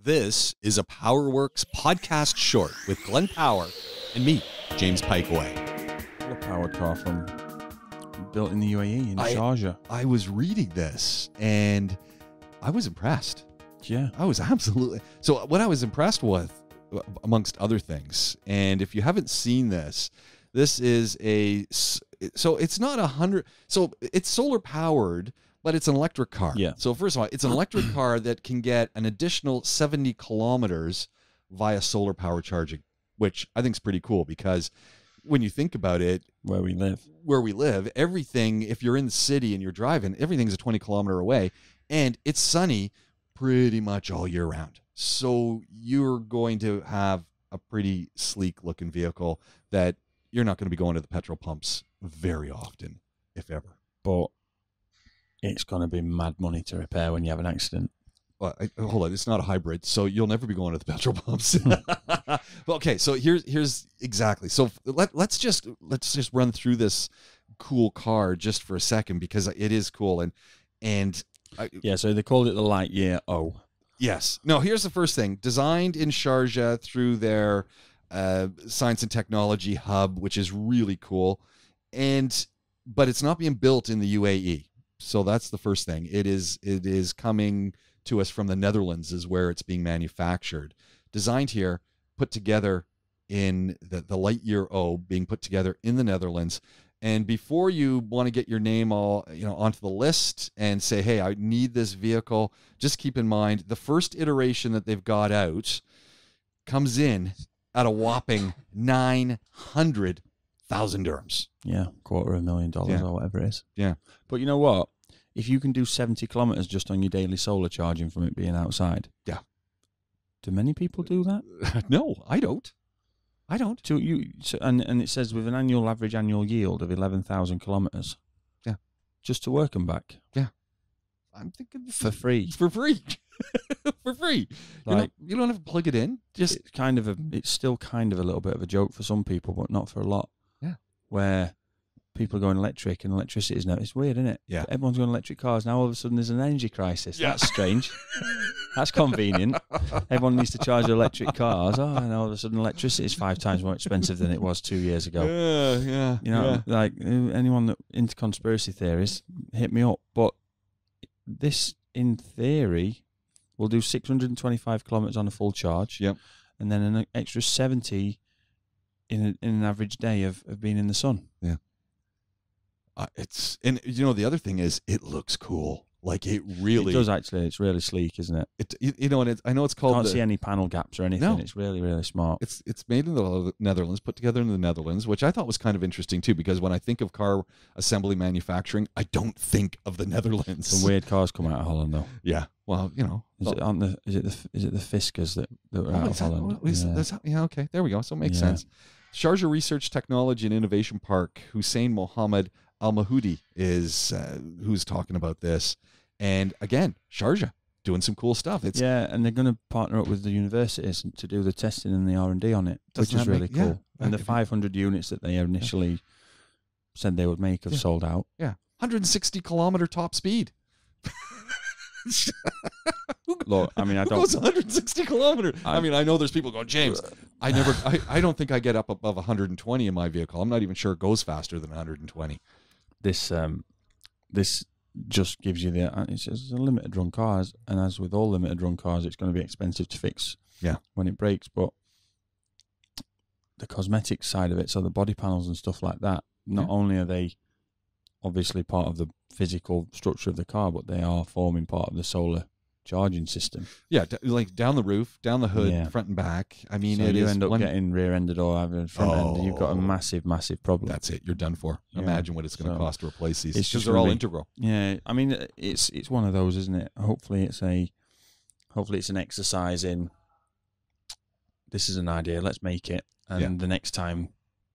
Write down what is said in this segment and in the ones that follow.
This is a PowerWorks podcast short with Glenn Power and me, James Pikeway. A powered car built in the UAE in Sharjah. I was reading this and I was impressed. Yeah. I was absolutely. So what I was impressed with, amongst other things, and if you haven't seen this, this is so it's not 100, so it's solar powered, but it's an electric car. Yeah. So first of all, it's an electric car that can get an additional 70 kilometers via solar power charging, which I think is pretty cool because when you think about it, Where we live, everything, if you're in the city and you're driving, everything's a 20-kilometer away, and it's sunny pretty much all year round. So you're going to have a pretty sleek-looking vehicle that you're not going to be going to the petrol pumps very often, if ever. but it's going to be mad money to repair when you have an accident. Well, hold on, it's not a hybrid, so you'll never be going to the petrol pumps. Well, okay, so here's exactly. So let's just run through this cool car just for a second because it is cool So they called it the Lightyear O. Yes. No, here's the first thing. Designed in Sharjah through their science and technology hub, which is really cool. But it's not being built in the UAE. So that's the first thing. It is coming to us from the Netherlands is where it's being manufactured. Designed here, put together in the Lightyear O being put together in the Netherlands. And before you want to get your name all onto the list and say, hey, I need this vehicle, just keep in mind the first iteration that they've got out comes in at a whopping 900,000 dirhams. Yeah, $250,000 or whatever it is. Yeah. But you know what? If you can do 70 kilometers just on your daily solar charging from it being outside. Yeah. Do many people do that? No, I don't. And it says with an average annual yield of 11,000 kilometers. Yeah. Just to work and back. Yeah. I'm thinking for free. For free. For free. You don't have to plug it in. Just it's still kind of a little bit of a joke for some people, but not for a lot. Yeah. Where people are going electric and electricity is now. It's weird, isn't it? Yeah. Everyone's going electric cars. Now all of a sudden there's an energy crisis. Yeah. That's strange. That's convenient. Everyone needs to charge their electric cars. Oh, and all of a sudden electricity is 5 times more expensive than it was 2 years ago. Yeah. Like anyone that into conspiracy theories, hit me up. But this, in theory, will do 625 kilometers on a full charge. Yep. And then an extra 70 in an average day of being in the sun. Yeah. The other thing is it looks cool. Like it does actually. It's really sleek, isn't it? I know it's called. Can't see any panel gaps or anything. No. It's really, really smart. It's made in the Netherlands, put together in the Netherlands, which I thought was kind of interesting too, because when I think of car assembly manufacturing, I don't think of the Netherlands. Some weird cars come out of Holland, though. Yeah. Well, Is it the Fiskars that were out of Holland? Okay. There we go. So it makes sense. Sharjah Research Technology and Innovation Park, Hussein Mohammed Al Mahudi is who's talking about this. And again, Sharjah doing some cool stuff. And they're going to partner up with the universities to do the testing and the R&D on it, which is really cool. Yeah. And the 500 units that they initially said they would make have sold out. Yeah, 160 kilometer top speed. Look, I mean, who goes 160 kilometers? I know there's people going, James, I don't think I get up above 120 in my vehicle. I'm not even sure it goes faster than 120. This just gives you it's a limited run cars, and as with all limited run cars, it's going to be expensive to fix when it breaks. But the cosmetic side of it, so the body panels and stuff like that, not only are they obviously part of the physical structure of the car, but they are forming part of the solar charging system. Yeah, like down the roof, down the hood, front and back. I mean, so you end up getting rear-ended or having front end. You've got a massive, massive problem. That's it. You're done for. Yeah. Imagine what it's going to cost to replace these. It's because they're all integral. Yeah, I mean, it's one of those, isn't it? Hopefully, it's an exercise in. This is an idea. Let's make it, and the next time,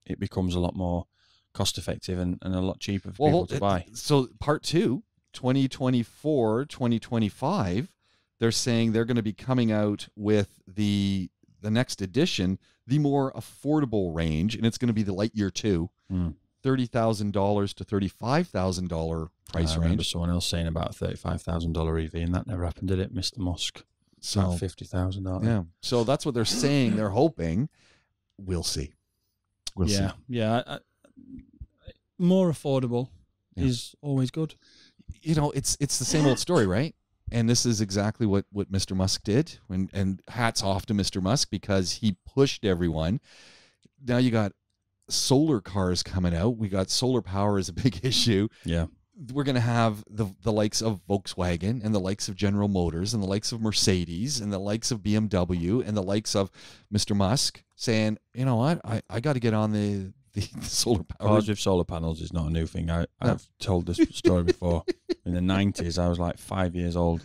it becomes a lot more cost-effective and a lot cheaper for people to buy. So, part 2, 2024, 2025. They're saying they're going to be coming out with the next edition, the more affordable range, and it's going to be the Lightyear 2, $30,000 to $35,000 price range. I remember someone else saying about a $35,000 EV, and that never happened, did it, Mr. Musk? So 50,000, aren't they? yeah. So that's what they're saying. They're hoping. We'll see. We'll see. Yeah. More affordable is always good. You know, it's the same old story, right? And this is exactly what Mr. Musk did. And hats off to Mr. Musk because he pushed everyone. Now you got solar cars coming out. We got solar power is a big issue. Yeah. We're going to have the likes of Volkswagen and the likes of General Motors and the likes of Mercedes and the likes of BMW and the likes of Mr. Musk saying, you know what, I got to get on the solar power. Cars with solar panels is not a new thing. I've told this story before. In the 90s, I was like 5 years old,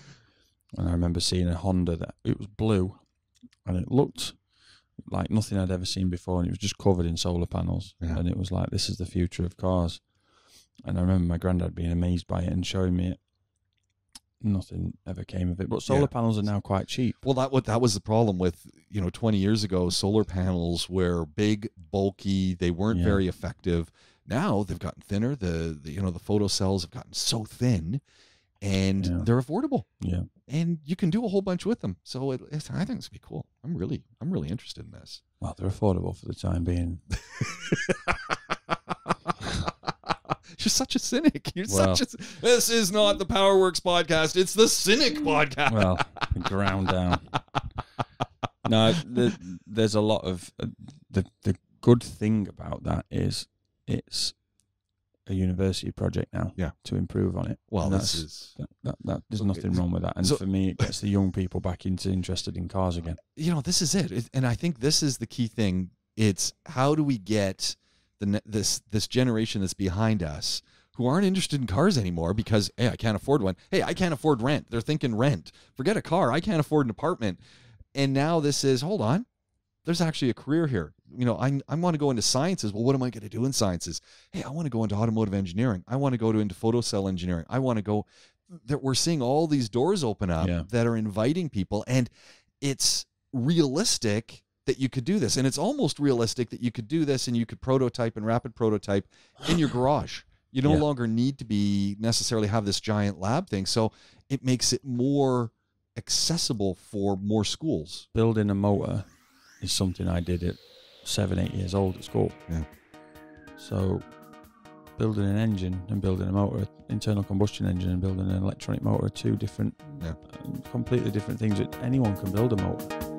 and I remember seeing a Honda that it was blue, and it looked like nothing I'd ever seen before, and it was just covered in solar panels. Yeah. And it was like, this is the future of cars. And I remember my granddad being amazed by it and showing me it. Nothing ever came of it, but solar panels are now quite cheap. Well, that was the problem with 20 years ago. Solar panels were big, bulky. They weren't very effective. Now they've gotten thinner. The photo cells have gotten so thin, and they're affordable. Yeah, and you can do a whole bunch with them. So I think it's gonna be cool. I'm really interested in this. Well, they're affordable for the time being. You're such a cynic. This is not the PowerWorks podcast. It's the Cynic podcast. Well, ground down. No, there's a lot of the good thing about that is it's a university project now. Yeah. To improve on it. Well, there's nothing wrong with that. And for me, it gets the young people back interested in cars again. This is it. And I think this is the key thing. It's how do we get this generation that's behind us who aren't interested in cars anymore because, hey, I can't afford one. Hey, I can't afford rent. They're thinking rent. Forget a car. I can't afford an apartment. And now this is, hold on, there's actually a career here. I want to go into sciences. Well, what am I going to do in sciences? Hey, I want to go into automotive engineering. I want to go into photocell engineering. I want to go. We're seeing all these doors open up that are inviting people. And it's realistic that you could do this. And it's almost realistic that you could do this and you could prototype and rapid prototype in your garage. You no longer need to necessarily have this giant lab thing. So it makes it more accessible for more schools. Building a motor is something I did at 7-8 years old at school. Yeah. So building an engine and building a motor, internal combustion engine and building an electronic motor are two different, completely different things. Anyone can build a motor.